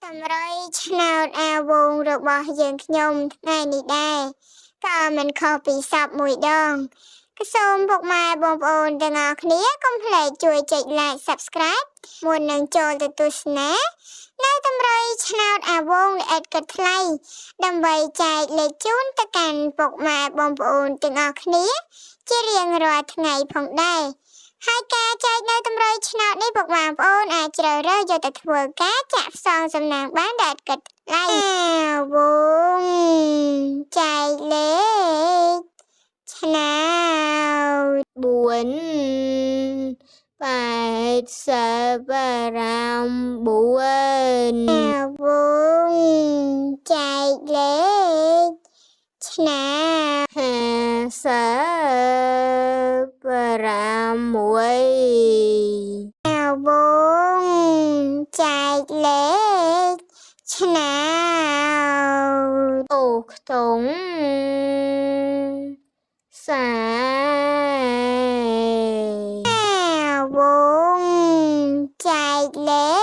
តម្រុយឆ្នោតអាវងរបស់យើងខ្ញុំថ្ងៃនេះដែរក៏មិនខុសពីសពមួយដងក៏សូមពុកម៉ែបងប្អូនទាំងអស់គ្នាកុំភ្លេចជួយចុច Like Subscribe មុននឹងចូលទៅទស្សនានៅតម្រុយឆ្នោតអាវងល្អិតគិតថ្លៃដើម្បីចែកលេខជូនទៅកាន់ពុកម៉ែបងប្អូនទាំងអស់គ្នាជារៀងរាល់ថ្ងៃផងដែរហើយការចែកនៅតម្រុយឆ្នោតនេះពុកម៉ែបងប្អូនអាចជ្រើសរើសយកទៅធ្វើការចាក់ផ្សងសំណាងបានដែលគិតថ្លៃវងចែកលេខឆ្នោត4 89វងចែកលេខឆ្នោត56វងចែកលេខឆ្នោតអូខ្ទង់វងចែកលេ